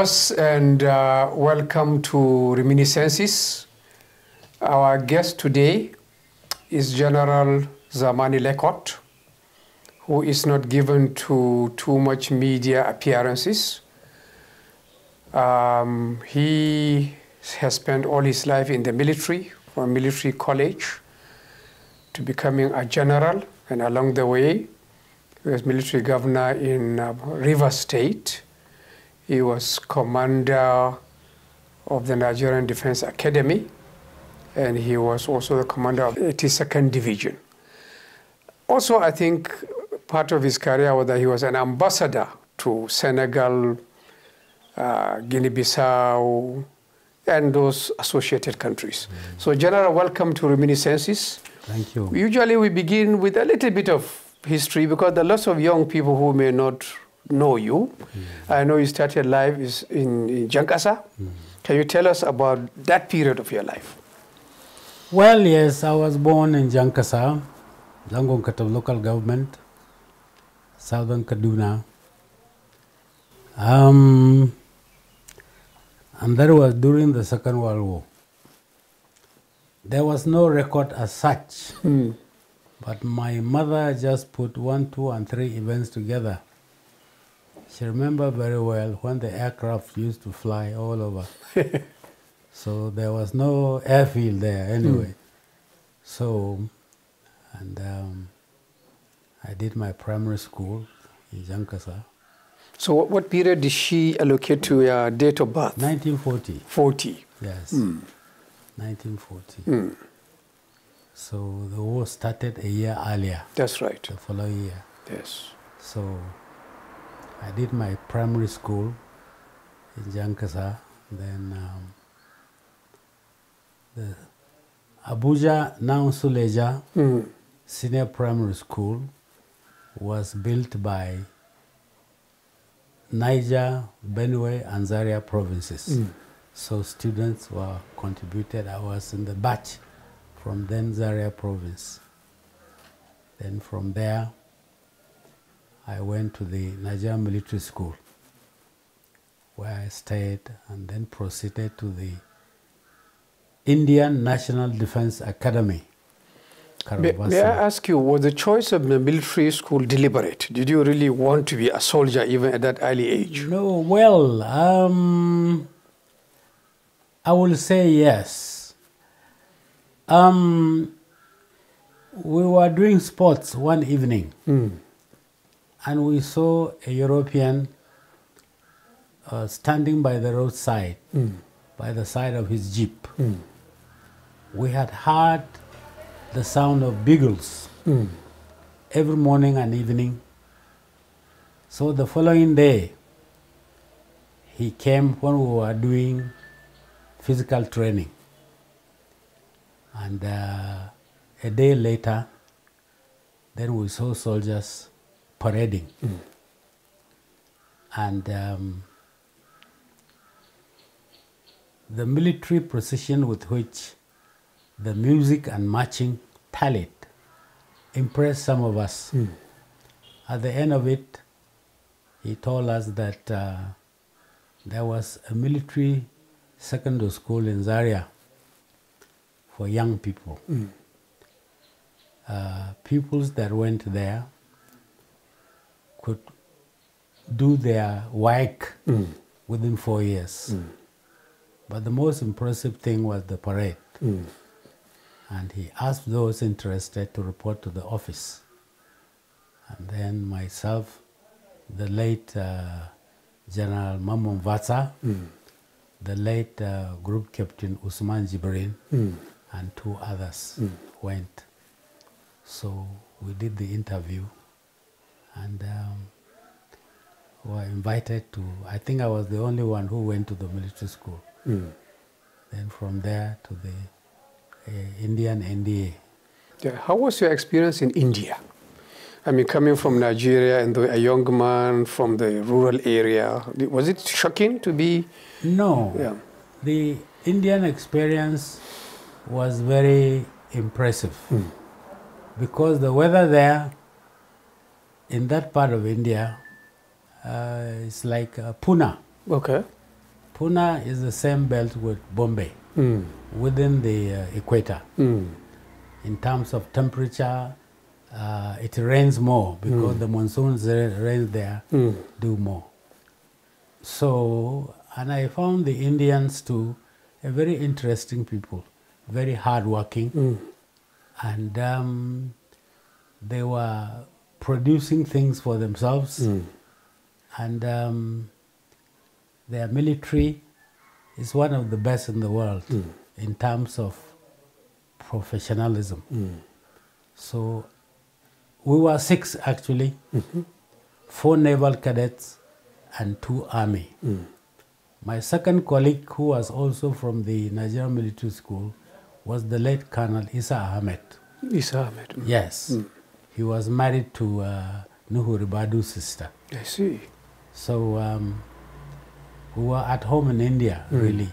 viewers, and welcome to Reminiscences. Our guest today is General Zamani Lekwot, who is not given to too much media appearances. He has spent all his life in the military, from military college to becoming a general, and along the way, he was military governor in Rivers State. He was commander of the Nigerian Defense Academy, and he was also the commander of the 82nd Division. Also, I think part of his career was that he was an ambassador to Senegal, Guinea-Bissau, and those associated countries. So, General, welcome to Reminiscences. Thank you. Usually we begin with a little bit of history because there are lots of young people who may not know you. I know you started life in Jankasa. Can you tell us about that period of your life? Well, yes, I was born in Jankasa, Zangon local government, southern Kaduna. And that was during the Second World War. There was no record as such, but my mother just put 1, 2, and 3 events together. She remembered very well when the aircraft used to fly all over. So there was no airfield there anyway. So, and I did my primary school in Jankasa. So what period did she allocate to your date of birth? 1940. 40. Yes, 1940. So the war started a year earlier. That's right. The following year. Yes. So I did my primary school in Jankasa. Then the Abuja, now Suleja, Senior Primary School was built by Niger, Benue, and Zaria provinces. So students were contributed. I was in the batch from then Zaria province. Then from there, I went to the Nigerian Military School, where I stayed, and then proceeded to the Indian National Defense Academy. May I ask you, was the choice of the military school deliberate? Did you really want to be a soldier even at that early age? No, well, I will say yes. We were doing sports one evening, and we saw a European standing by the roadside, by the side of his jeep. We had heard the sound of beagles every morning and evening. So the following day, he came when we were doing physical training. And a day later, then we saw soldiers parading. And the military precision with which the music and marching tallied impressed some of us. At the end of it, he told us that there was a military secondary school in Zaria for young people. Pupils that went there could do their work within 4 years. But the most impressive thing was the parade. And he asked those interested to report to the office. And then myself, the late General Mamman Vatsa, the late Group Captain Usman Jibrin, and 2 others went. So we did the interview, and were invited to, I think I was the only one who went to the military school. Then from there to the Indian NDA. Yeah. How was your experience in India? I mean, coming from Nigeria and a young man from the rural area, was it shocking to be? No. Yeah. The Indian experience was very impressive because the weather there in that part of India is like Pune. Okay. Pune is the same belt with Bombay, within the equator. In terms of temperature, it rains more because the monsoons rain there do more. So, and I found the Indians too a very interesting people, very hardworking, and they were producing things for themselves, and their military is one of the best in the world in terms of professionalism. So we were 6 actually, 4 naval cadets and 2 army. My second colleague, who was also from the Nigerian Military School, was the late Colonel Isa Ahmed. Isa Ahmed. Yes. He was married to Nuhu Ribadu's sister. I see. So we were at home in India, really.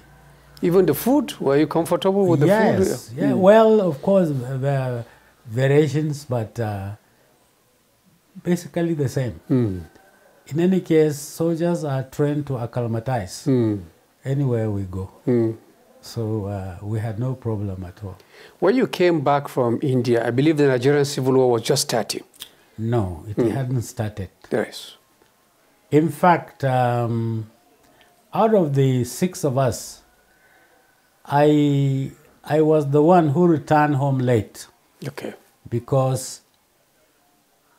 Even the food, were you comfortable with the food? Yes. Yeah. Well, of course, there are variations, but basically the same. In any case, soldiers are trained to acclimatize anywhere we go. So we had no problem at all. When you came back from India, I believe the Nigerian Civil War was just starting. No, it hadn't started. Yes. In fact, out of the 6 of us, I was the one who returned home late. Okay. Because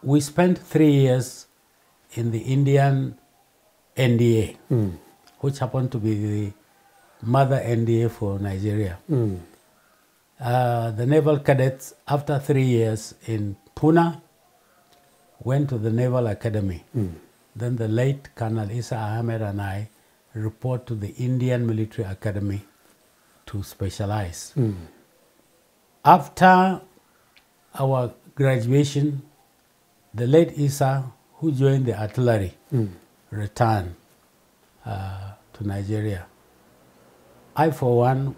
we spent 3 years in the Indian NDA, which happened to be the mother NDA for Nigeria. The naval cadets, after 3 years in Pune, went to the Naval Academy. Then the late Colonel Isa Ahmed and I report to the Indian Military Academy to specialize. After our graduation, the late Isa, who joined the artillery, returned to Nigeria. I, for one,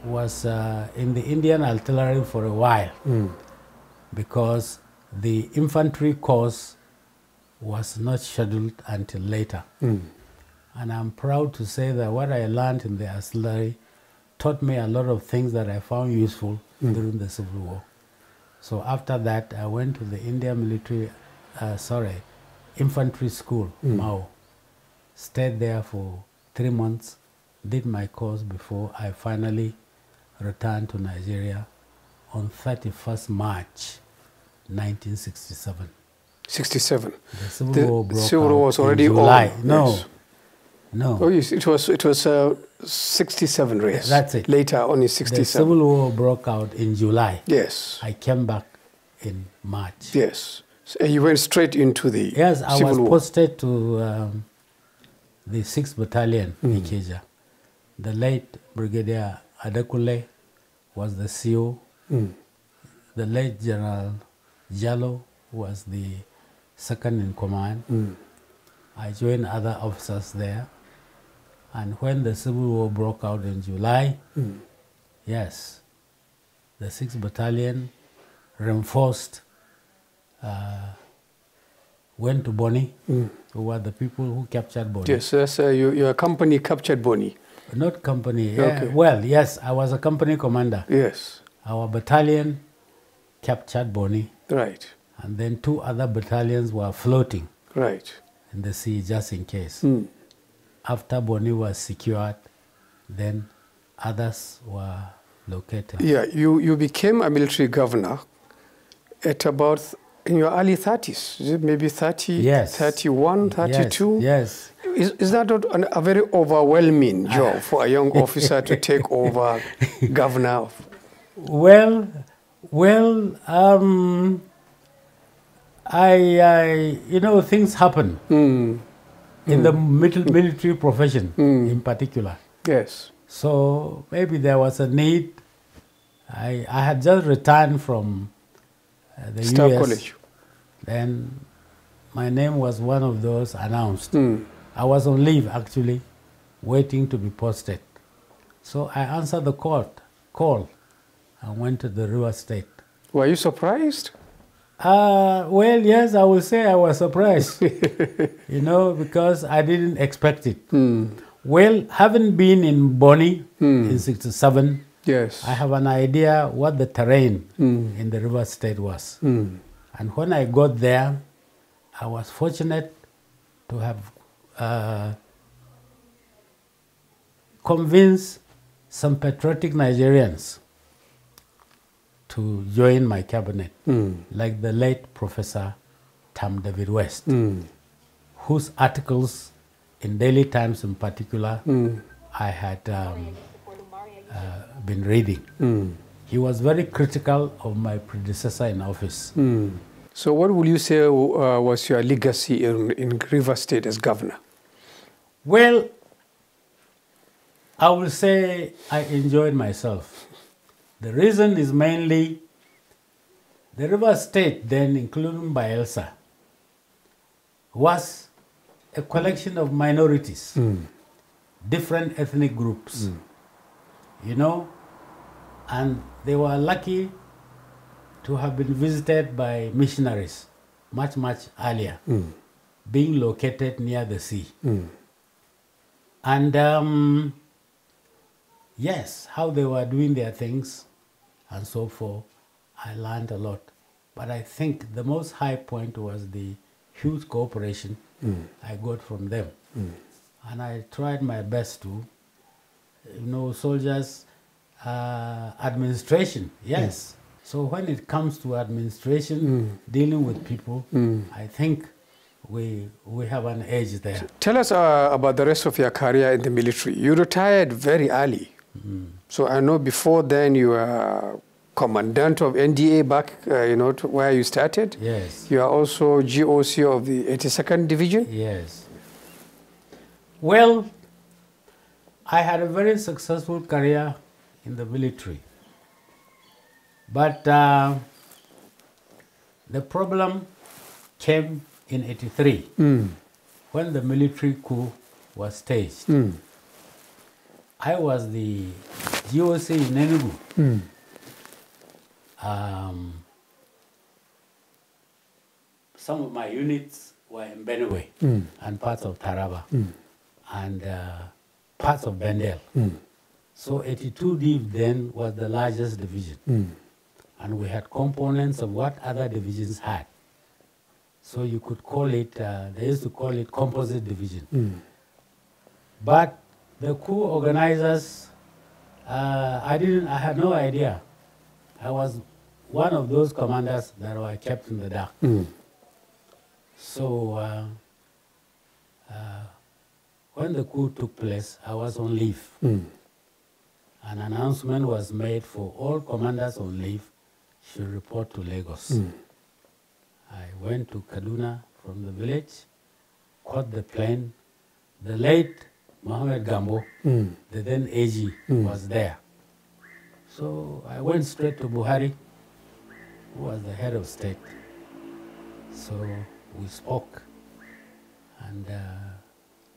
was in the Indian artillery for a while because the infantry course was not scheduled until later. And I'm proud to say that what I learned in the artillery taught me a lot of things that I found useful during the Civil War. So after that, I went to the Indian infantry school, Mao. Stayed there for 3 months, did my course before I finally returned to Nigeria on 31st March 1967. 67. The Civil War broke Civil War was out already in July. over. No, Yes. no. Oh, yes, it was 67 race. That's it. Later, only The 67. Civil War broke out in July. Yes. I came back in March. Yes. So you went straight into the Yes, I Civil was War. posted to the 6th Battalion, Ikeja. The late Brigadier Adekule was the CO. The late General Jallo was the second in command. I joined other officers there. And when the Civil War broke out in July, yes, the 6th Battalion reinforced, went to Boni, who were the people who captured Boni. Yes, that's, your company captured Boni. Not company. Okay. Well, yes, I was a company commander. Yes. Our battalion captured Boni, Right. and then 2 other battalions were floating Right. in the sea just in case. After Boni was secured, then others were located. Yeah, you became a military governor at about in your early 30s. Is it maybe 30, Yes. 31, 32? Yes. Is that not a very overwhelming job for a young officer to take over governor? Well, you know, things happen in the military profession in particular. Yes. So maybe there was a need. I had just returned from the Staff US. College. Then my name was one of those announced. I was on leave actually, waiting to be posted. So I answered the call and went to the River State. Were you surprised? Well, yes, I will say I was surprised, you know, because I didn't expect it. Well, having been in Bonny in '67, Yes. I have an idea what the terrain in the River State was. And when I got there, I was fortunate to have convinced some patriotic Nigerians to join my cabinet, like the late Professor Tam David West, whose articles in Daily Times in particular I had been reading. He was very critical of my predecessor in office. So what would you say was your legacy in River State as governor? Well, I will say I enjoyed myself. The reason is mainly the River State, then including Bayelsa, was a collection of minorities, different ethnic groups, you know, and they were lucky to have been visited by missionaries much, much earlier, being located near the sea. And yes, how they were doing their things and so forth, I learned a lot. But I think the most high point was the huge cooperation I got from them. And I tried my best to, you know, soldiers, administration, yes. So when it comes to administration, dealing with people, I think we have an edge there. Tell us about the rest of your career in the military. You retired very early. So I know before then you were commandant of NDA back, you know, to where you started. Yes. You are also GOC of the 82nd Division. Yes. Well, I had a very successful career in the military. But the problem came in '83 when the military coup was staged. I was the GOC in Enugu. Some of my units were in Benue and parts of Taraba and parts of Bendel. So 82D then was the largest division. And we had components of what other divisions had. So you could call it, they used to call it composite division. But the coup organizers, I had no idea. I was one of those commanders that were kept in the dark. So when the coup took place, I was on leave. An announcement was made for all commanders on leave should report to Lagos. I went to Kaduna from the village, caught the plane. The late Mohammed Gambo, the then AG, was there. So I went straight to Buhari, who was the head of state. So we spoke. And,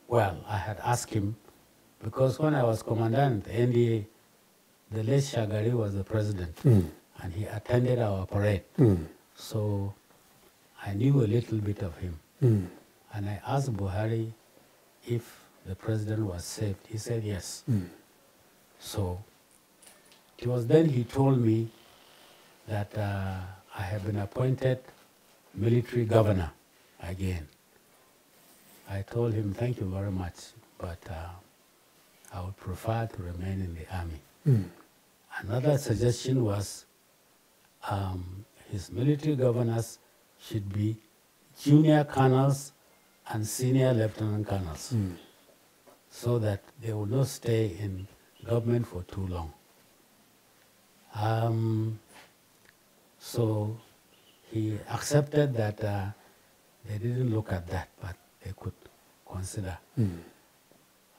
well, I had asked him, because when I was commandant, NDA, the late Shagari was the president, and he attended our parade. So I knew a little bit of him. And I asked Buhari if the president was saved. He said yes. So it was then he told me that I had been appointed military governor again. I told him, thank you very much, but I would prefer to remain in the army. Another suggestion was his military governors should be junior colonels and senior lieutenant colonels, so that they will not stay in government for too long. So he accepted that they didn't look at that, but they could consider.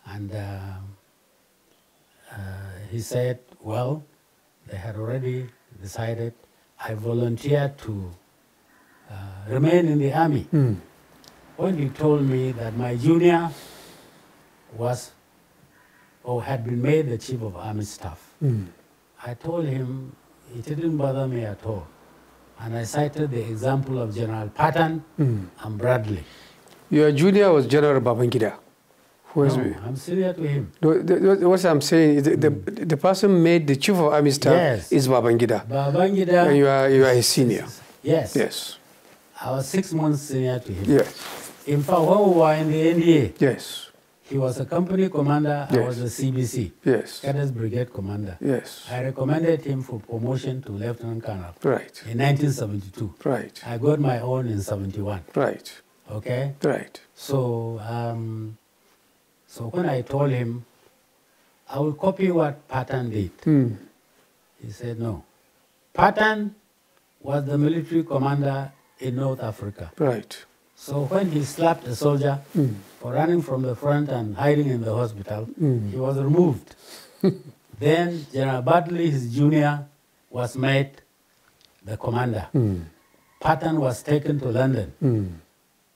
And he said, well, they had already decided. I volunteered to remain in the army. When he told me that my junior was or had been made the chief of army staff, I told him it didn't bother me at all. And I cited the example of General Patton and Bradley. Your junior was General Babangida, Who is No, I'm senior to him. What I'm saying is the person made the chief of army staff is Babangida. Babangida. And you are his senior. Yes. Yes. I was 6 months senior to him. Yes. In fact, when we were in the NDA, Yes. he was a company commander, I was a CBC, Yes. Cadets Brigade commander. Yes. I recommended him for promotion to Lieutenant Colonel Right. in 1972. Right. I got my own in 71. Right. Okay? Right. So, so when I told him, I will copy what Patton did, he said no. Patton was the military commander in North Africa. Right. So when he slapped a soldier for running from the front and hiding in the hospital, he was removed. Then General Bartley, his junior, was made the commander. Patton was taken to London.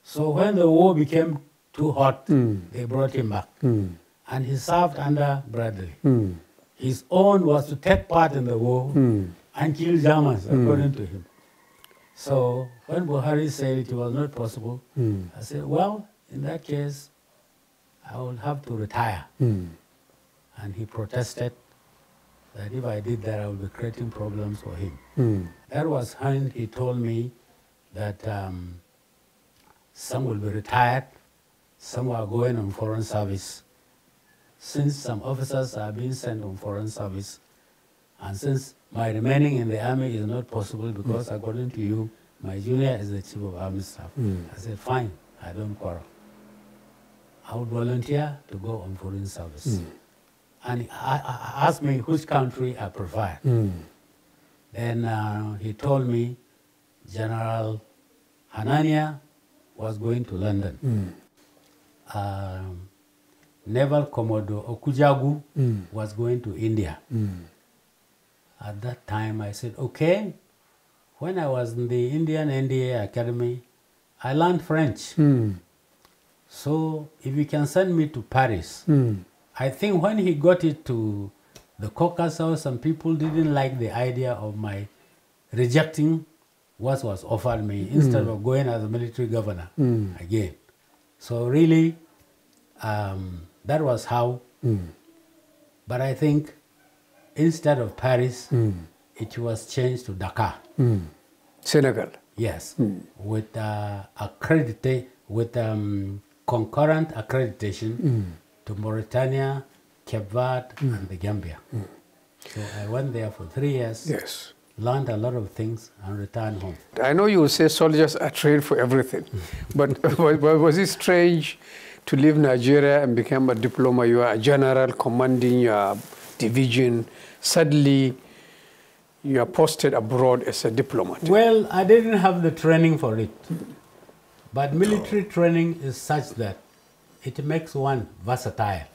So when the war became too hot, they brought him back. And he served under Bradley. His own was to take part in the war and kill Germans, according to him. So when Buhari said it was not possible, I said, well, in that case, I will have to retire. And he protested that if I did that, I would be creating problems for him. That was when he told me that some will be retired, some are going on foreign service. Since some officers are being sent on foreign service, and since my remaining in the army is not possible because according to you, my junior is the chief of army staff. I said, fine, I don't quarrel. I would volunteer to go on foreign service. And he asked me which country I prefer. Then he told me General Hanania was going to London. Naval Commodore Okujagu was going to India. At that time, I said, okay. When I was in the Indian NDA Academy, I learned French. So if you can send me to Paris, I think when he got it to the Caucasus, some people didn't like the idea of my rejecting what was offered me instead of going as a military governor again. So really, that was how. But I think instead of Paris, it was changed to Dakar. Senegal. Yes, with with concurrent accreditation to Mauritania, Cape Verde, and the Gambia. So I went there for 3 years. Yes. Learned a lot of things and returned home. I know you will say soldiers are trained for everything, but was it strange to leave Nigeria and become a diploma? You are a general commanding your division. Suddenly, you are posted abroad as a diplomat. Well, I didn't have the training for it. But military training is such that it makes one versatile.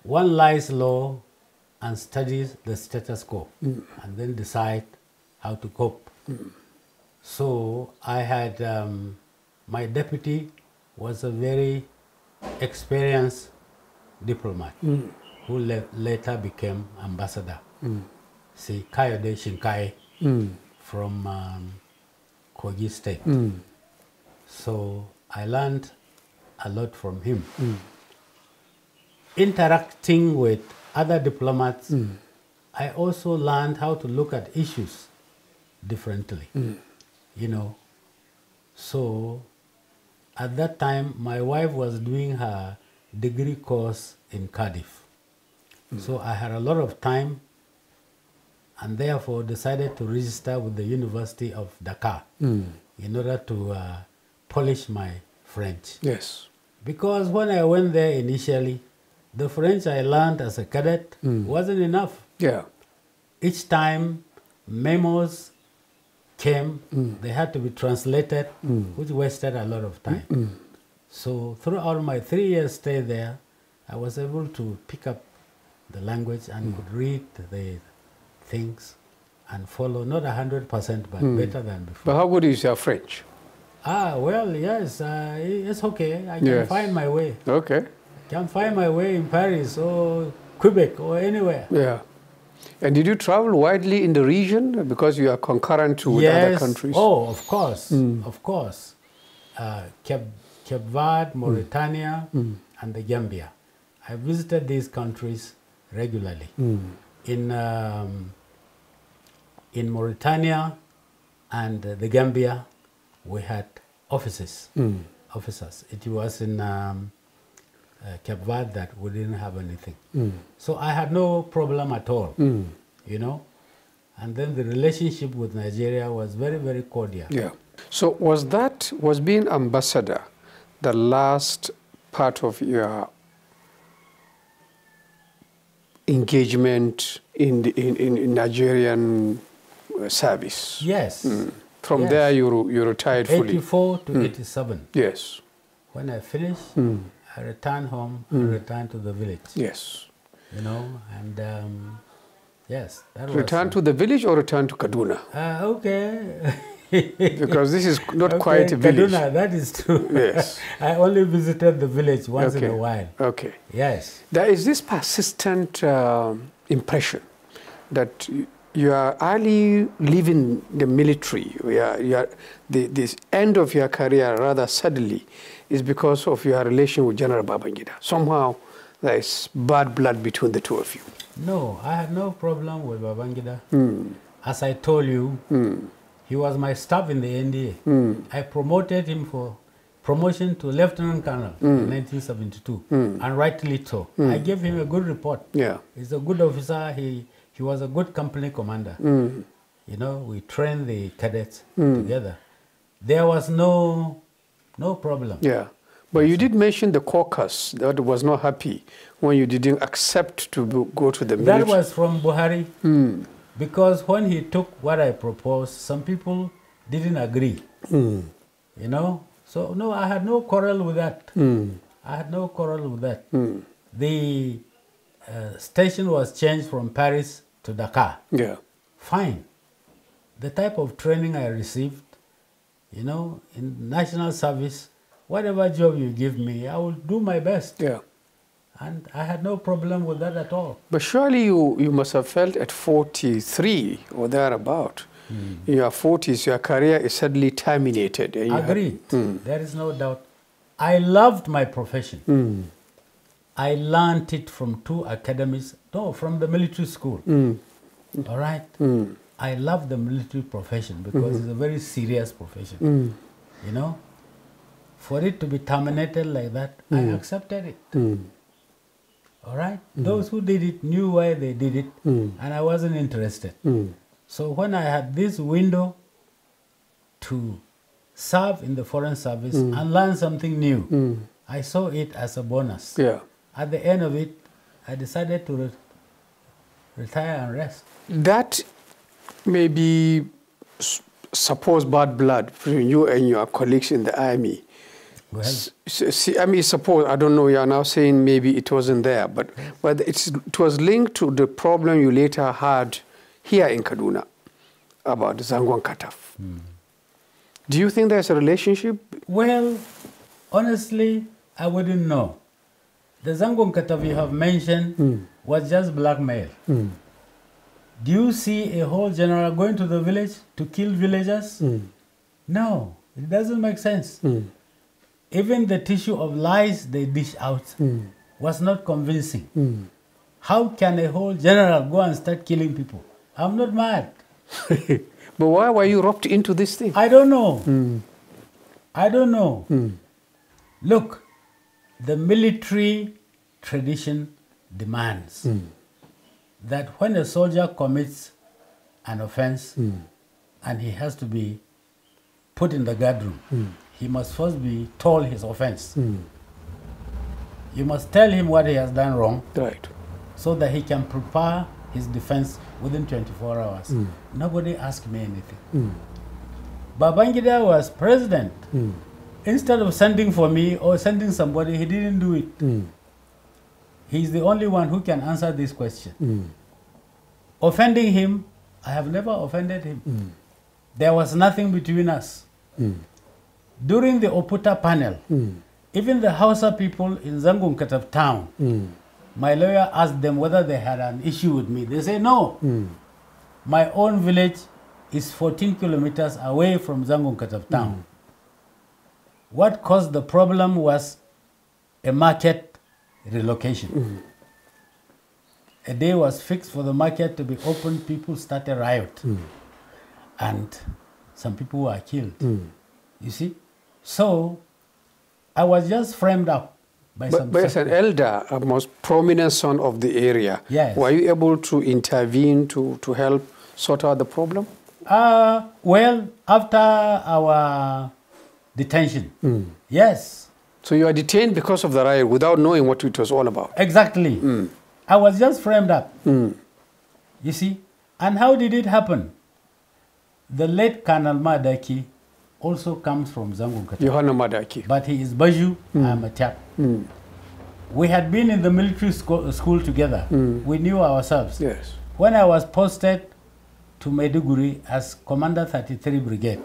One lies low and studies the status quo and then decide how to cope. So I had, my deputy was a very experienced diplomat who later became ambassador. See, Kayode Shinkai from Kogi State. So I learned a lot from him. Interacting with other diplomats, I also learned how to look at issues differently, you know. So at that time, my wife was doing her degree course in Cardiff. So I had a lot of time and therefore decided to register with the University of Dakar in order to polish my French. Yes. Because when I went there initially, the French I learned as a cadet wasn't enough. Yeah. Each time memos came, they had to be translated, which wasted a lot of time. So throughout my 3 years stay there, I was able to pick up the language and could read the things and follow, not 100%, but better than before. But how good is your French? Well, yes, it's okay. I can find my way. Okay. I can find my way in Paris or Quebec or anywhere. Yeah. And did you travel widely in the region because you are concurrent with other countries? Oh, of course, of course. Cape Verde, Mauritania, and the Gambia. I visited these countries regularly. In Mauritania and the Gambia, we had officers. It was in Cape Verde that we didn't have anything. So I had no problem at all, you know. And then the relationship with Nigeria was very, very cordial. Yeah. So was being ambassador the last part of your engagement in Nigerian service? Yes. From yes. there you retired fully? 84 to 87. Yes. When I finished, I returned home and returned to the village. Yes. You know, and yes. That return to the village or return to Kaduna? Okay. Because this is not quite a village. Kaduna, that is true. Yes. I only visited the village once in a while. Okay. Yes. There is this persistent impression that you are early leaving the military, this end of your career rather suddenly is because of your relation with General Babangida. Somehow there is bad blood between the two of you. No, I had no problem with Babangida. As I told you, he was my staff in the NDA. I promoted him for promotion to Lieutenant Colonel in 1972, and rightly so. I gave him a good report. Yeah. He's a good officer. He was a good company commander. You know, we trained the cadets together. There was no problem. Yeah. But you did mention the caucus that was not happy when you didn't accept to go to the military. That was from Buhari. Because when he took what I proposed, some people didn't agree. You know? So, no, I had no quarrel with that. I had no quarrel with that. The station was changed from Paris to Dakar. Yeah. Fine. The type of training I received, you know, in national service, whatever job you give me, I will do my best. Yeah. And I had no problem with that at all. But surely you must have felt at 43 or thereabout, in your 40s, your career is suddenly terminated. And Agreed. There is no doubt. I loved my profession. I learned it from two academies, from the military school. All right? I love the military profession because it's a very serious profession. You know? For it to be terminated like that, I accepted it. All right? Those who did it knew why they did it, and I wasn't interested. So when I had this window to serve in the foreign service and learn something new, I saw it as a bonus. Yeah. At the end of it, I decided to retire and rest. That may be supposed bad blood between you and your colleagues in the army. Well, I mean, suppose, I don't know, you are now saying maybe it wasn't there, but it was linked to the problem you later had here in Kaduna about Zangon Kataf. Do you think there's a relationship? Well, honestly, I wouldn't know. The Zangon Kataf you have mentioned was just blackmail. Do you see a whole general going to the village to kill villagers? No, it doesn't make sense. Even the tissue of lies they dish out was not convincing. How can a whole general go and start killing people? I'm not mad. But why were you roped into this thing? I don't know. I don't know. Look, the military tradition demands that when a soldier commits an offense and he has to be put in the guardroom, he must first be told his offense. You must tell him what he has done wrong, Right. so that he can prepare his defense within 24 hours. Nobody asked me anything. Babangida was president. Instead of sending for me or sending somebody, he didn't do it. He's the only one who can answer this question. Offending him, I have never offended him. There was nothing between us. During the Oputa panel, even the Hausa people in Zangon Kataf town, my lawyer asked them whether they had an issue with me. They say no. My own village is 14 kilometers away from Zangon Kataf town. What caused the problem was a market relocation. A day was fixed for the market to be opened. People started riot. And some people were killed. You see? So I was just framed up by some... But as an elder, a most prominent son of the area, yes. Were you able to intervene to help sort out the problem? Well, after our detention, yes. So you are detained because of the riot without knowing what it was all about? Exactly. I was just framed up. You see? And how did it happen? The late Colonel Madaki also comes from Zangun. Yohana Madaki. But he is Baju, I'm a chap. We had been in the military school together. We knew ourselves. Yes. When I was posted to Maiduguri as Commander 33 Brigade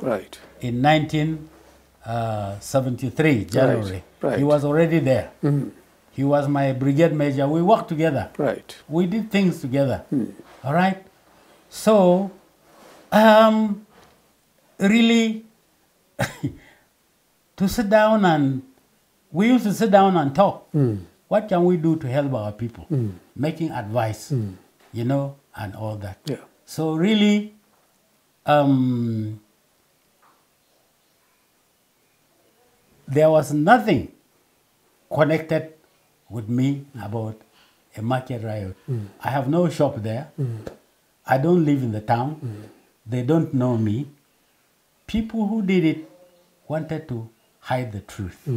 in 1973, January, he was already there. He was my brigade major. We worked together. We did things together. All right? So, really, to sit down and, we used to sit down and talk. What can we do to help our people? Making advice, you know, and all that. Yeah. So really, there was nothing connected with me about a market riot. I have no shop there. I don't live in the town. They don't know me. People who did it wanted to hide the truth.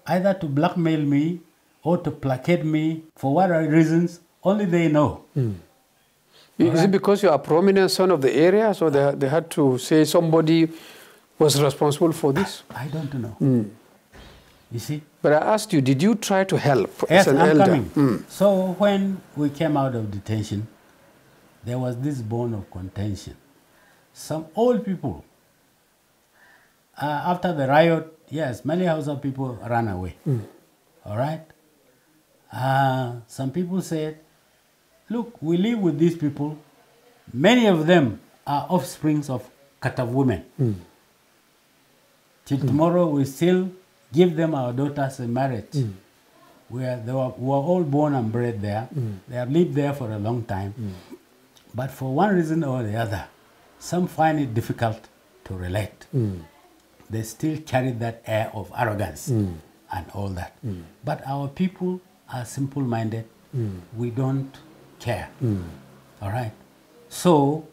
Either to blackmail me or to placate me for what reasons, only they know. Is it because you are a prominent son of the area, so they had to say somebody was responsible for this? I don't know. You see? But I asked you, did you try to help yes, as an I'm elder? Coming. So when we came out of detention, there was this bone of contention. Some old people, after the riot, yes, many Hausa people ran away. All right? Some people said, look, we live with these people. Many of them are offsprings of Katav women. Till tomorrow, we still give them our daughters in marriage. We were all born and bred there. They have lived there for a long time. But for one reason or the other, some find it difficult to relate. They still carry that air of arrogance and all that. But our people are simple-minded. We don't care. All right? So,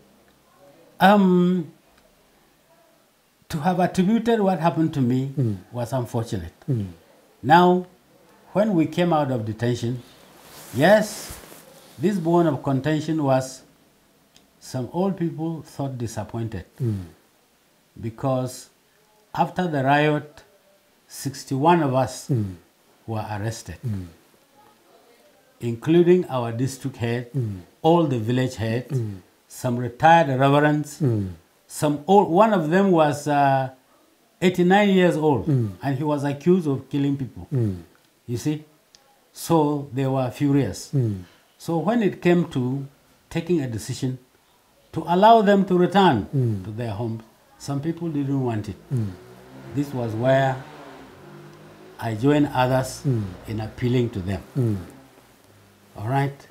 to have attributed what happened to me was unfortunate. Now, when we came out of detention, yes, this bone of contention was some old people thought disappointed because after the riot, 61 of us were arrested, including our district head, all the village heads, some retired reverends, some old, one of them was 89 years old, and he was accused of killing people. You see? So they were furious. So when it came to taking a decision to allow them to return to their homes, some people didn't want it. This was where I joined others in appealing to them. All right?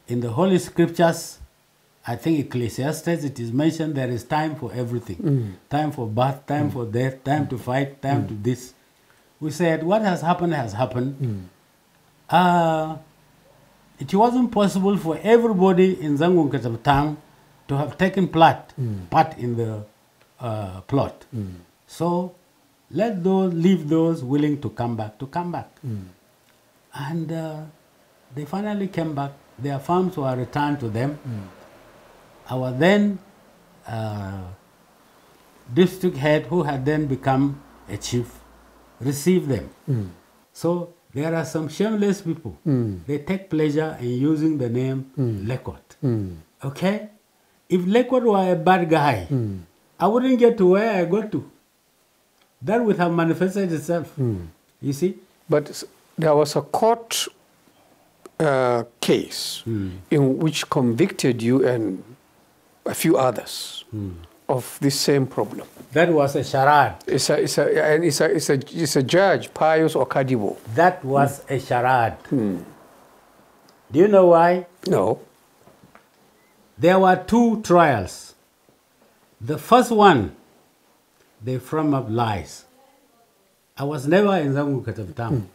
In the Holy Scriptures, I think Ecclesiastes, it is mentioned there is time for everything. Time for birth, time for death, time to fight, time to this. We said, what has happened has happened. It wasn't possible for everybody in Zangun Katab town to have taken part in the plot. So let those, leave those willing to come back. And they finally came back. Their farms were returned to them. Our then district head, who had then become a chief, received them. So there are some shameless people. They take pleasure in using the name Lekwot. Okay? If Lekwot were a bad guy, I wouldn't get to where I got to. That would have manifested itself. You see? But there was a court case in which convicted you and a few others of this same problem. That was a charade. It's a judge, Pius Okadibo. That was a charade. Do you know why? No. There were 2 trials. The first one, they frame up lies. I was never in Zangu town.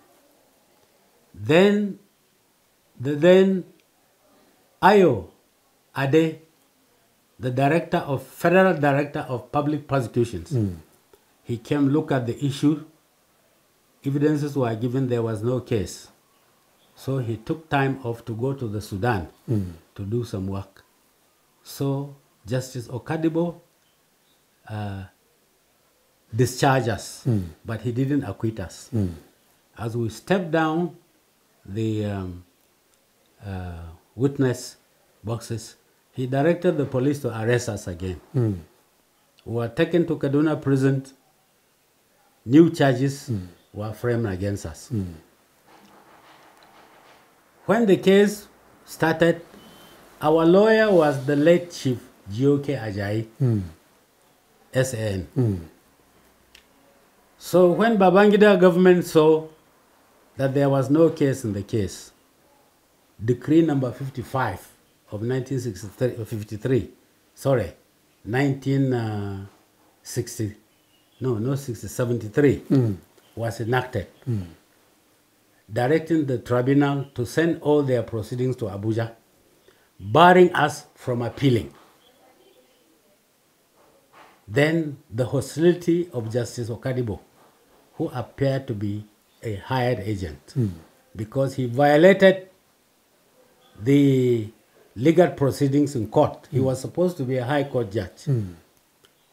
Then, then Ayo Ade, the federal director of public prosecutions, he came look at the issue. Evidences were given, there was no case. So he took time off to go to the Sudan to do some work. So Justice Okadibo discharged us, but he didn't acquit us. As we stepped down the witness boxes, he directed the police to arrest us again. We were taken to Kaduna prison. New charges were framed against us. When the case started, our lawyer was the late Chief G.O.K. Ajayi, SAN. So when Babangida government saw that there was no case in the case, Decree number 55 of 1963, 73 was enacted, directing the tribunal to send all their proceedings to Abuja, barring us from appealing. Then the hostility of Justice Okadibo, who appeared to be a hired agent, because he violated the legal proceedings in court. He was supposed to be a high court judge.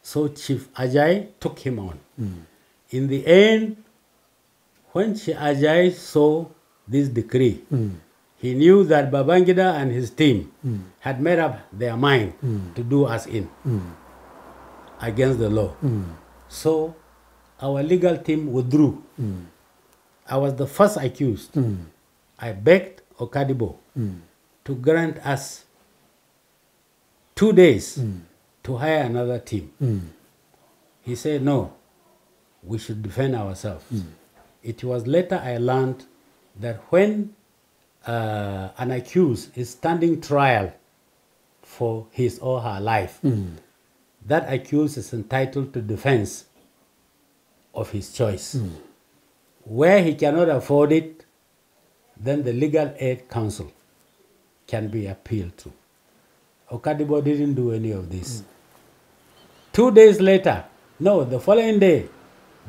So Chief Ajayi took him on. In the end, when Chief Ajayi saw this decree, he knew that Babangida and his team had made up their mind to do us in against the law. So our legal team withdrew. I was the first accused. I begged Okadibo to grant us 2 days to hire another team. He said, no, we should defend ourselves. It was later I learned that when an accused is standing trial for his or her life, that accused is entitled to defense of his choice. Where he cannot afford it, then the Legal Aid Council can be appealed to. Okadibo didn't do any of this. 2 days later, no, the following day,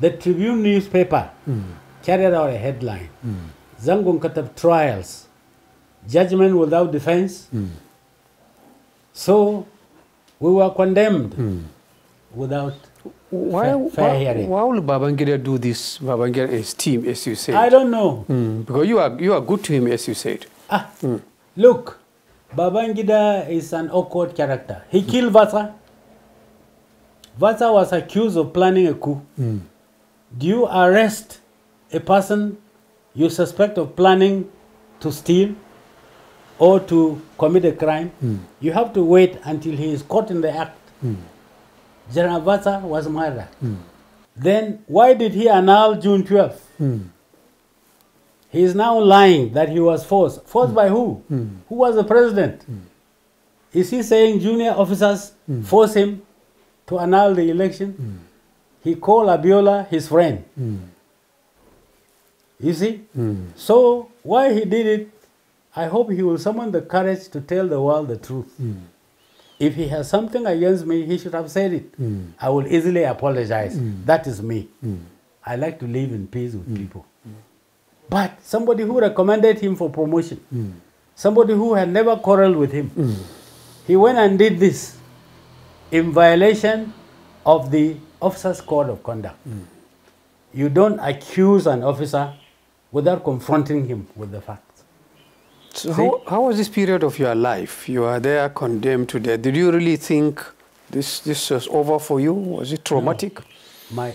the Tribune newspaper carried out a headline, Zangun Katab trials, judgment without defense. So we were condemned without fair hearing. Why will Babangida do this, Babangida and his team, as you said? I don't know. Because you are good to him, as you said. Look, Babangida is an awkward character. He killed Vatsa. Vatsa was accused of planning a coup. Do you arrest a person you suspect of planning to steal or to commit a crime? You have to wait until he is caught in the act. General Vatsa was murdered. Then why did he annul June 12th? He is now lying that he was forced. Forced by who? Who was the president? Is he saying junior officers forced him to annul the election? He called Abiola his friend. You see? So why he did it, I hope he will summon the courage to tell the world the truth. If he has something against me, he should have said it. I will easily apologize. That is me. I like to live in peace with people. But somebody who recommended him for promotion, somebody who had never quarreled with him, he went and did this in violation of the officer's code of conduct. You don't accuse an officer without confronting him with the facts. So how was this period of your life? You are there condemned to death. Did you really think this was over for you? Was it traumatic? No.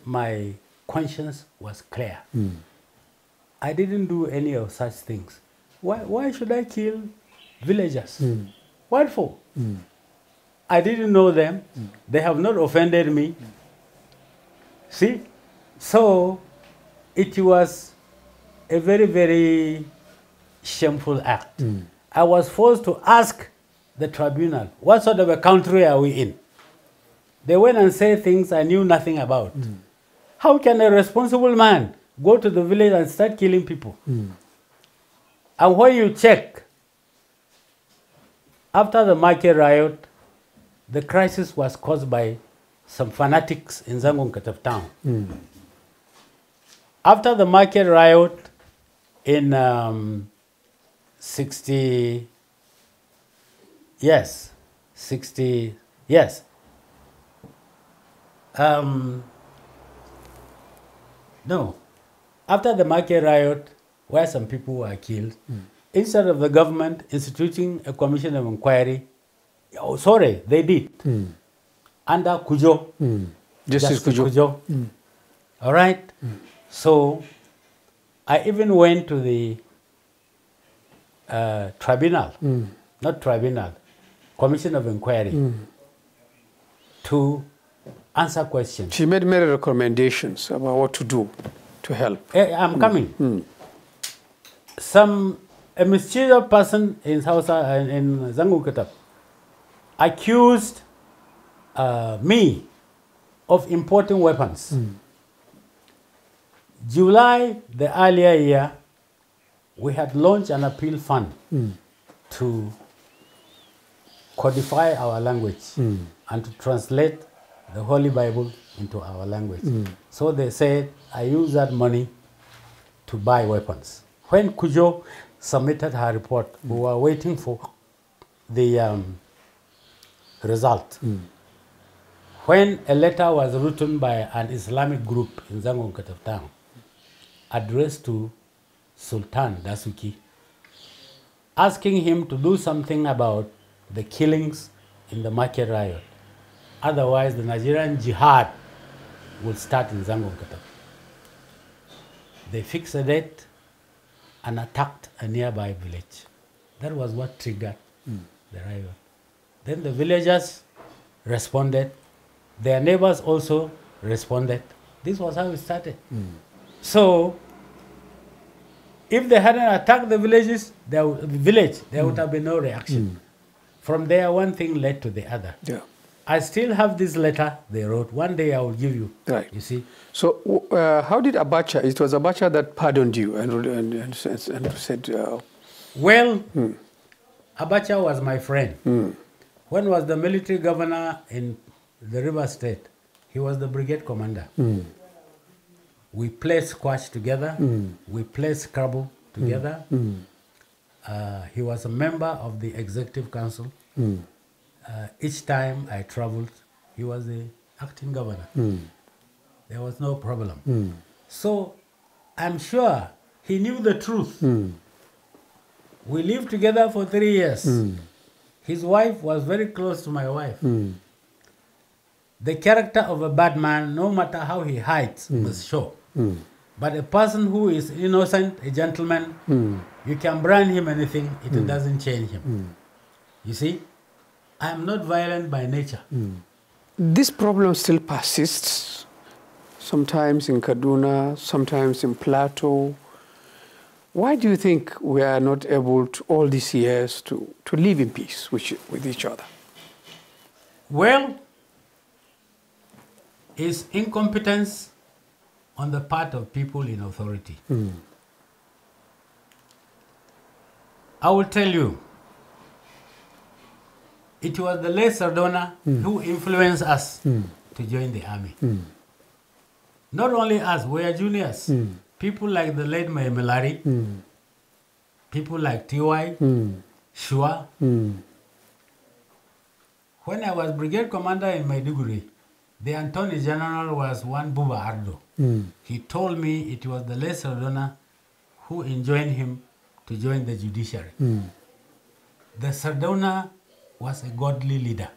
My conscience was clear. I didn't do any of such things. Why should I kill villagers? What for? I didn't know them. They have not offended me. See? So it was a very, very shameful act. I was forced to ask the tribunal, what sort of a country are we in? They went and said things I knew nothing about. How can a responsible man go to the village and start killing people? And when you check, after the market riot, the crisis was caused by some fanatics in Zangon town. After the market riot in 60, yes, 60, yes. No, after the market riot, where some people were killed, instead of the government instituting a commission of inquiry, oh, sorry, they did, under Kujo, Justice Kujo. All right? So I even went to the tribunal, not tribunal, commission of inquiry, to answer questions. She made many recommendations about what to do to help. I'm coming. A mischievous person in Zangun accused me of importing weapons. July the earlier year, we had launched an appeal fund to codify our language and to translate the Holy Bible into our language. So they said, I use that money to buy weapons. When Kujo submitted her report, we were waiting for the result. When a letter was written by an Islamic group in Zangon town, addressed to Sultan Dasuki, asking him to do something about the killings in the market riot. Otherwise, the Nigerian jihad will start in Zangon. They fixed a date and attacked a nearby village. That was what triggered the riot. Then the villagers responded. Their neighbors also responded. This was how it started. So, if they hadn't attacked the village, there would have been no reaction. From there, one thing led to the other. Yeah. I still have this letter they wrote. One day I will give you. Right. You see. So, how did Abacha? It was Abacha that pardoned you and said. Well, Abacha was my friend. When was the military governor in the River State? He was the brigade commander. We played squash together. We played Scrabble together. He was a member of the executive council. Each time I traveled, he was the acting governor. There was no problem. So I'm sure he knew the truth. We lived together for 3 years. His wife was very close to my wife. The character of a bad man, no matter how he hides, must show. But a person who is innocent, a gentleman, you can brand him anything, it doesn't change him. You see, I am not violent by nature. This problem still persists, sometimes in Kaduna, sometimes in Plateau. Why do you think we are not able to, all these years, to live in peace with each other? Well, it's incompetence on the part of people in authority. I will tell you, it was the late Sardona who influenced us to join the army. Not only us, we are juniors. People like the late Melari, people like T.Y., Shua. When I was brigade commander in Maiduguri, the Attorney General was one Buba Ardo. He told me it was the late Sardona who enjoined him to join the judiciary. The Sardona was a godly leader.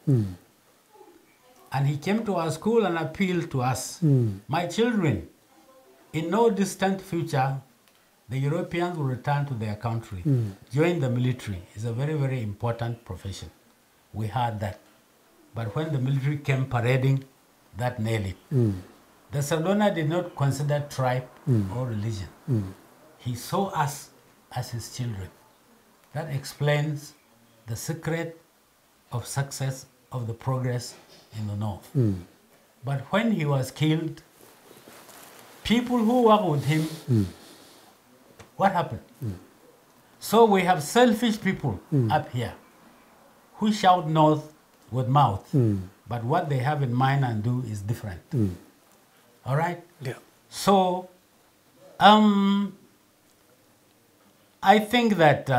And he came to our school and appealed to us. My children, in no distant future, the Europeans will return to their country. Join the military. It's a very, very important profession. We had that. But when the military came parading, that nailed it. The Sardauna did not consider tribe or religion. He saw us as his children. That explains the secret of success of the progress in the North. But when he was killed, people who work with him, what happened? So we have selfish people up here who shout north with mouth, but what they have in mind and do is different. All right? Yeah. So, I think that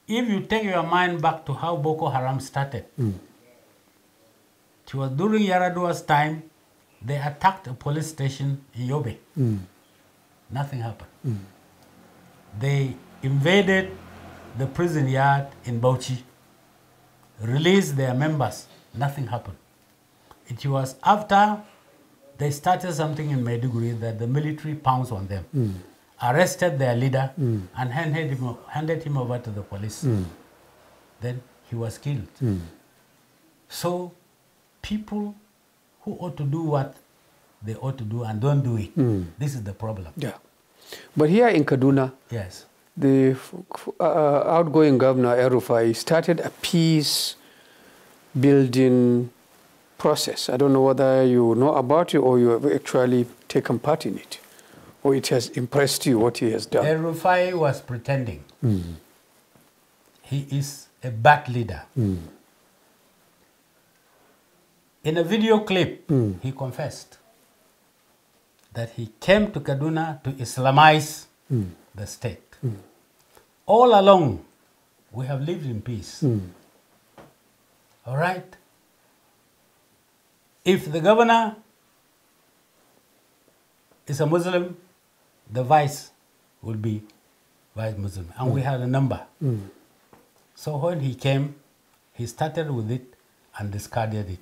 if you take your mind back to how Boko Haram started, it was during Yaradua's time, they attacked a police station in Yobe. Nothing happened. They invaded the prison yard in Bauchi, released their members. Nothing happened. It was after they started something in Maiduguri that the military pounced on them, arrested their leader, and handed him over to the police. Then he was killed. So people who ought to do what they ought to do and don't do it, this is the problem. Yeah. But here in Kaduna, Yes. the outgoing governor, El-Rufai, started a peace building process. I don't know whether you know about it or you have actually taken part in it, or it has impressed you what he has done. El-Rufai was pretending. He is a bad leader. In a video clip, he confessed that he came to Kaduna to Islamize the state. All along, we have lived in peace. All right? If the governor is a Muslim, the vice will be vice Muslim. And we had a number. So when he came, he started with it and discarded it.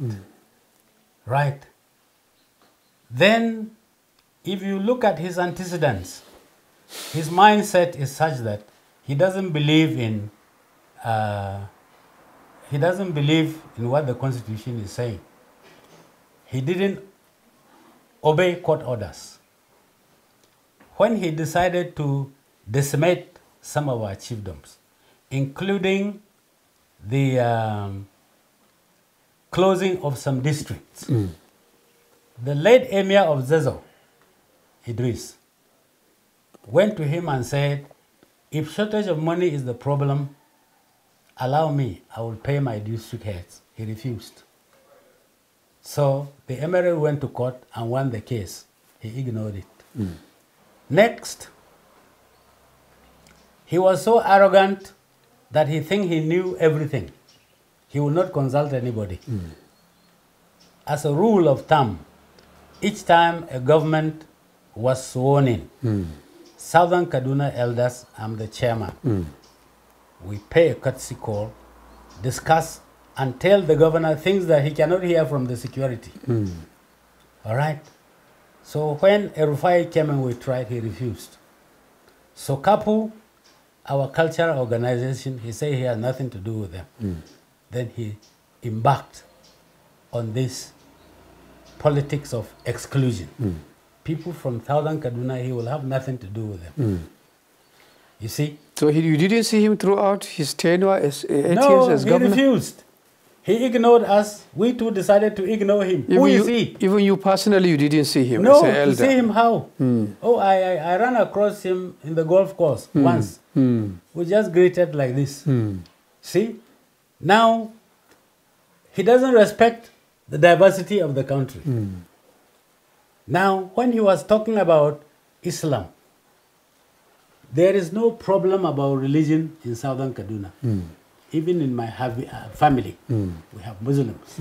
Right? Then, if you look at his antecedents, his mindset is such that he doesn't believe in what the Constitution is saying. He didn't obey court orders. When he decided to decimate some of our chiefdoms, including the closing of some districts, the late emir of Zezo, Idris, went to him and said, if shortage of money is the problem, allow me, I will pay my district heads. He refused. So the emirate went to court and won the case. He ignored it. Next, he was so arrogant that he think he knew everything. He will not consult anybody. As a rule of thumb, each time a government was sworn in, Southern Kaduna elders, I'm the chairman, we pay a courtesy call, discuss, and tell the governor things that he cannot hear from the security. All right? So when El-Rufai came and we tried, he refused. So Kapu, our cultural organization, he said he had nothing to do with them. Then he embarked on this politics of exclusion. People from Southern Kaduna, he will have nothing to do with them. You see? So you didn't see him throughout his tenure as 8 years as governor? No, he refused. He ignored us. We too decided to ignore him. Who is he? Even you personally, you didn't see him no, as an elder? to see him how? Oh, I ran across him in the golf course once. We just greeted like this. See? Now, he doesn't respect the diversity of the country. Now, when he was talking about Islam, there is no problem about religion in Southern Kaduna. Even in my family, we have Muslims.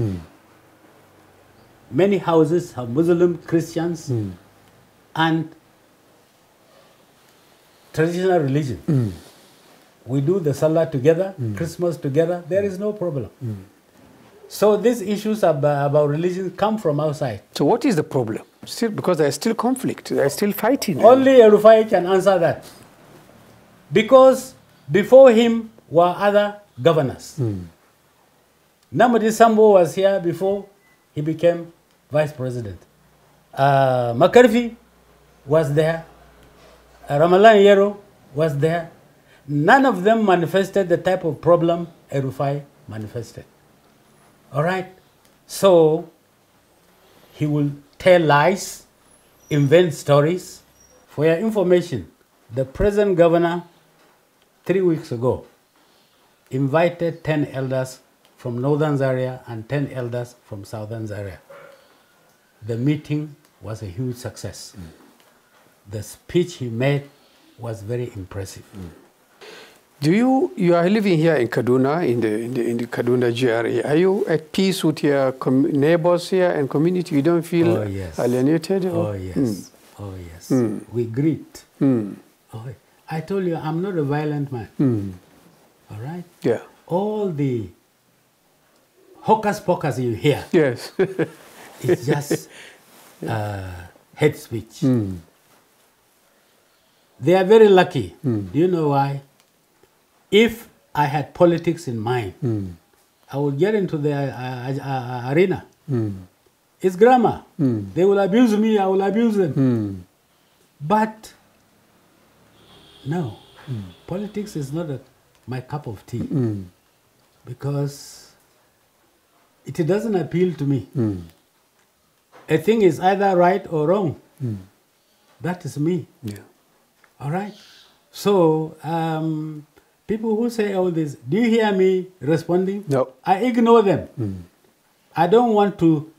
Many houses have Muslim, Christians, and traditional religion. We do the Salah together, Christmas together, there is no problem. So these issues about religion come from outside. So what is the problem? Still, because there is still conflict, there is still fighting. Only El-Rufai can answer that. Because before him were other governors. Namadi Sambo was here before he became vice president. McCarthy was there. Ramalan Yero was there. None of them manifested the type of problem Erufai manifested. All right? So he will tell lies, invent stories. For your information, the present governor, 3 weeks ago, invited 10 elders from Northern Zaria and 10 elders from Southern Zaria. The meeting was a huge success. The speech he made was very impressive. You are living here in Kaduna, in the Kaduna GRA. Are you at peace with your neighbors here and community? You don't feel alienated? Oh, yes. Oh, yes. We greet. Oh, I told you, I'm not a violent man. All right? Yeah. All the hocus pocus you hear, yes, it's just hate speech. They are very lucky. Do you know why? If I had politics in mind, I would get into the arena. It's grammar. They will abuse me, I will abuse them. But no, politics is not my cup of tea because it doesn't appeal to me. A thing is either right or wrong. That is me. Yeah. All right? So, people who say all this, do you hear me responding? No. I ignore them. I don't want to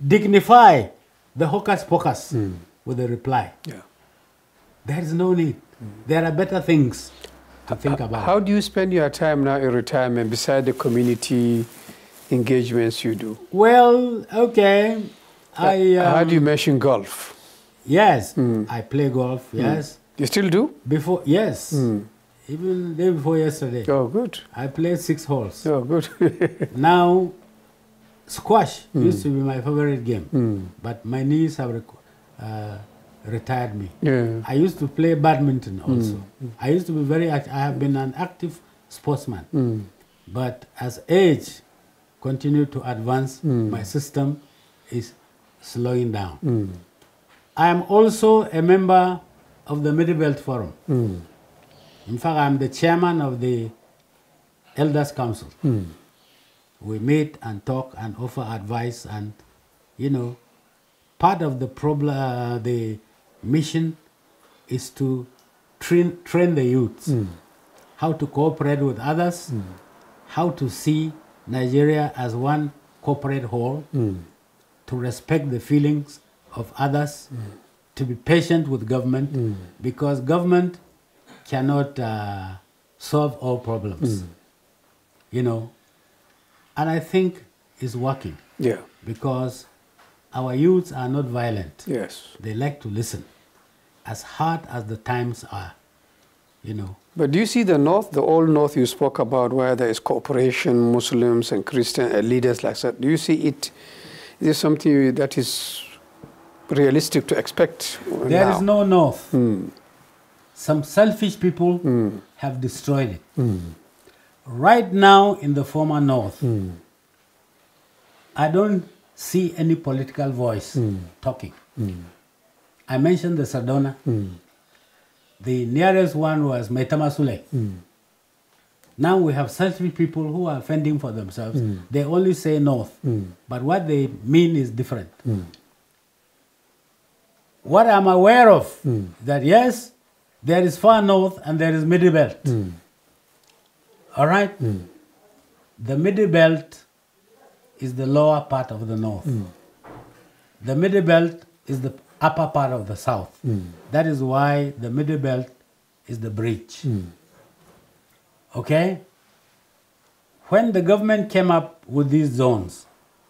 dignify the hocus pocus with a reply. Yeah. There is no need. There are better things to think about. How do you spend your time now in retirement beside the community engagements you do? Well, okay. How do you mention golf? Yes, I play golf, yes. You still do? Before, yes. Even day before yesterday. Oh, good. I played 6 holes. Oh, good. Now, squash used to be my favorite game, but my knees have retired me. Yeah. I used to play badminton also. I used to be very I have been an active sportsman, but as age continued to advance, my system is slowing down. I am also a member of the Middle Belt Forum. In fact, I'm the chairman of the Elders Council. We meet and talk and offer advice, and part of the problem, the mission is to train the youths how to cooperate with others, how to see Nigeria as one corporate whole, to respect the feelings of others, to be patient with government, because government cannot solve all problems, And I think it's working. Yeah. Because our youths are not violent. Yes. They like to listen, as hard as the times are, But do you see the North, the old North you spoke about, where there is cooperation, Muslims and Christian leaders like that? Do you see it? Is this something that is realistic to expect now? There is no North. Some selfish people have destroyed it. Right now in the former North, I don't see any political voice talking. I mentioned the Sardona. The nearest one was Maitama Sule. Now we have selfish people who are fending for themselves. They only say North, but what they mean is different. What I'm aware of, that yes, there is far North and there is Middle Belt. All right? The Middle Belt is the lower part of the North. The Middle Belt is the upper part of the South. That is why the Middle Belt is the bridge. Okay? When the government came up with these zones,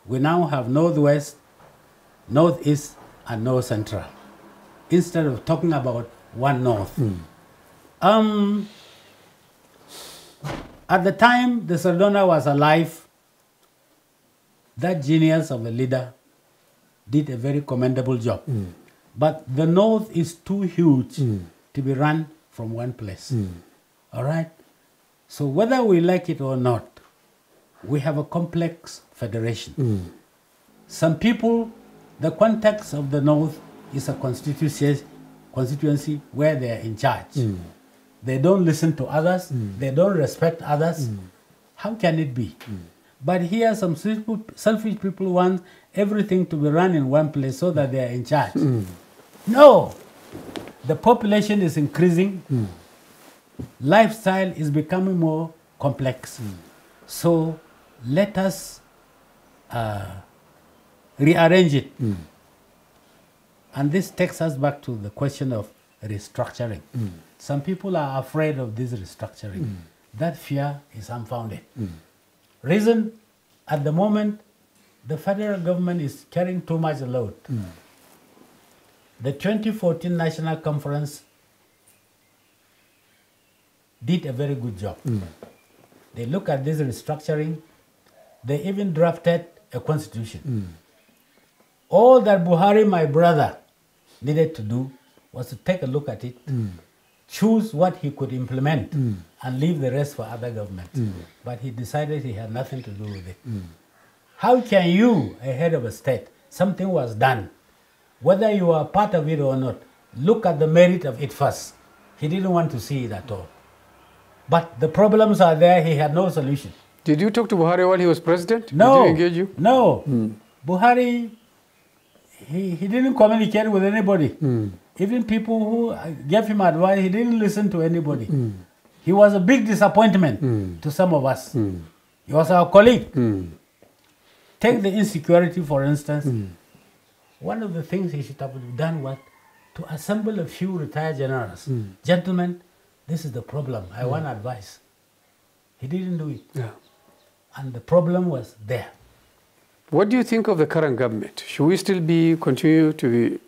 we now have Northwest, Northeast, and North Central, instead of talking about one North. At the time the Sardona was alive, that genius of a leader did a very commendable job. But the North is too huge to be run from one place. All right? So whether we like it or not, we have a complex federation. Some people, the context of the North is a constituency where they are in charge. They don't listen to others, they don't respect others. How can it be? But here some selfish people want everything to be run in one place so that they are in charge. No! The population is increasing. Lifestyle is becoming more complex. So let us rearrange it. And this takes us back to the question of restructuring. Some people are afraid of this restructuring. That fear is unfounded. Reason, at the moment, the federal government is carrying too much load. The 2014 National Conference did a very good job. They look at this restructuring. They even drafted a constitution. All that Buhari, my brother, needed to do was to take a look at it, choose what he could implement, and leave the rest for other governments. But he decided he had nothing to do with it. How can you, a head of a state, something was done, whether you are part of it or not, look at the merit of it first? He didn't want to see it at all. But the problems are there, he had no solution. Did you talk to Buhari while he was president? No. Did he engage you? No. Buhari, he didn't communicate with anybody. Even people who gave him advice, he didn't listen to anybody. He was a big disappointment to some of us. He was our colleague. Take the insecurity, for instance. One of the things he should have done was to assemble a few retired generals. Gentlemen, this is the problem. I want advice. He didn't do it. And the problem was there. What do you think of the current government? Should we still continue to be,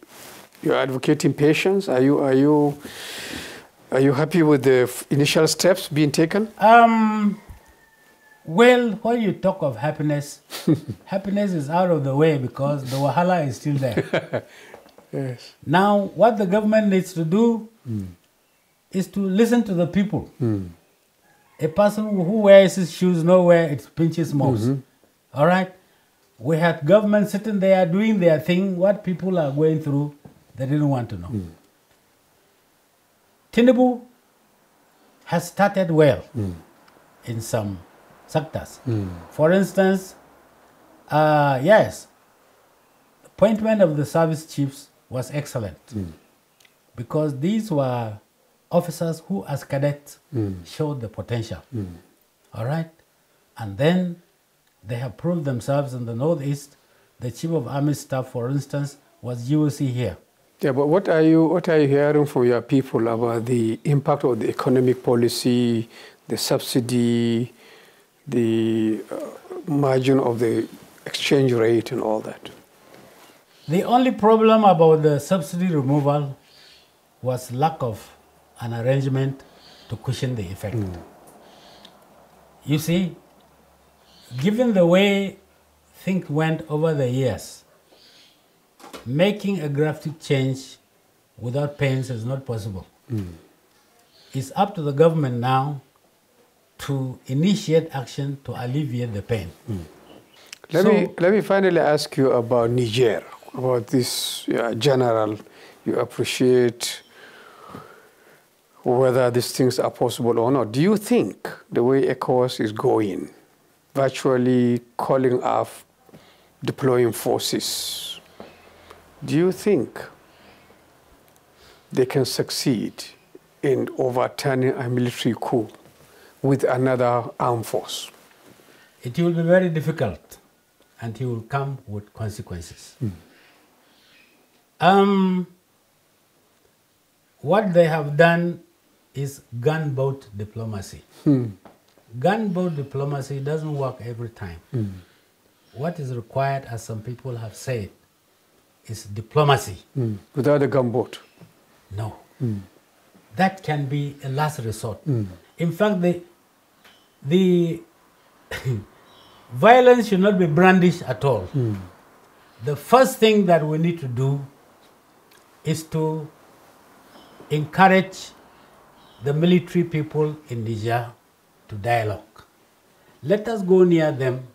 you're advocating patience? Are you happy with the initial steps being taken? Well, when you talk of happiness, happiness is out of the way because the wahala is still there. Yes. Now, what the government needs to do is to listen to the people. A person who wears his shoes knows where it pinches most. All right? We had government sitting there doing their thing. What people are going through, they didn't want to know. Tinubu has started well in some sectors. For instance, yes, the appointment of the service chiefs was excellent because these were officers who, as cadets, showed the potential. All right? And then they have proved themselves in the Northeast. The Chief of Army Staff, for instance, was GOC here. Yeah, but what are you hearing from your people about the impact of the economic policy, the subsidy, the margin of the exchange rate and all that? The only problem about the subsidy removal was lack of an arrangement to cushion the effect. You see, given the way things went over the years, making a drastic change without pains is not possible. It's up to the government now to initiate action to alleviate the pain. Let me finally ask you about Niger, about this general. You appreciate whether these things are possible or not. Do you think the way ECOWAS is going, virtually calling off deploying forces, do you think they can succeed in overturning a military coup with another armed force? It will be very difficult, and it will come with consequences. What they have done is gunboat diplomacy. Gunboat diplomacy doesn't work every time. What is required, as some people have said, is diplomacy. Without a gunboat? No. That can be a last resort. In fact, the violence should not be brandished at all. The first thing that we need to do is to encourage the military people in Niger to dialogue. Let us go near them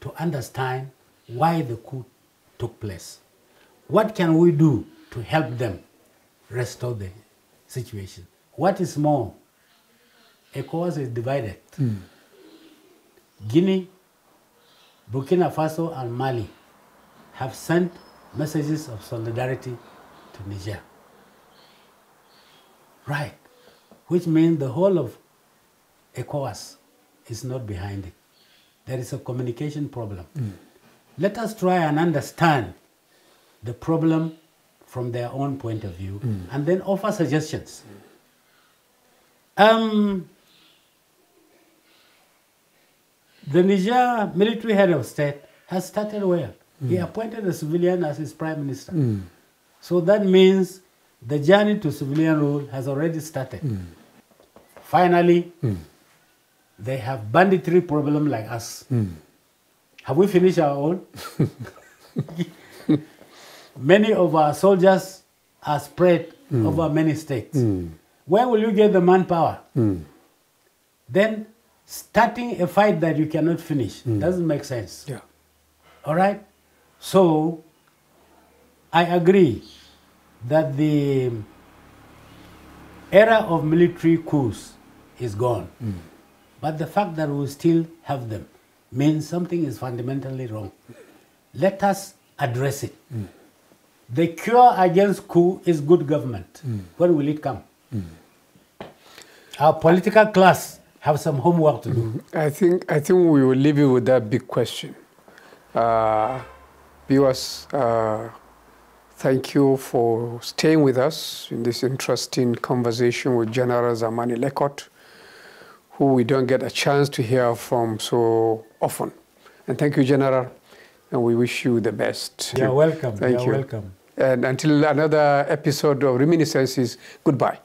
to understand why the coup took place. What can we do to help them restore the situation? What is more, ECOWAS is divided. Guinea, Burkina Faso, and Mali have sent messages of solidarity to Niger. Right. Which means the whole of ECOWAS is not behind it. There is a communication problem. Let us try and understand the problem from their own point of view and then offer suggestions. The Niger military head of state has started well. He appointed a civilian as his prime minister. So that means the journey to civilian rule has already started. Finally, they have banditry problem like us. Have we finished our own? Many of our soldiers are spread over many states. Where will you get the manpower? Then starting a fight that you cannot finish doesn't make sense. Yeah. All right? So I agree that the era of military coups is gone. But the fact that we still have them means something is fundamentally wrong. Let us address it. The cure against coup is good government. When will it come? Our political class have some homework to do. I think we will leave you with that big question. Viewers, thank you for staying with us in this interesting conversation with General Zamani Lekwot, who we don't get a chance to hear from so often. And thank you, General, and we wish you the best. You're welcome. Thank you. Welcome. And until another episode of Reminiscences, goodbye.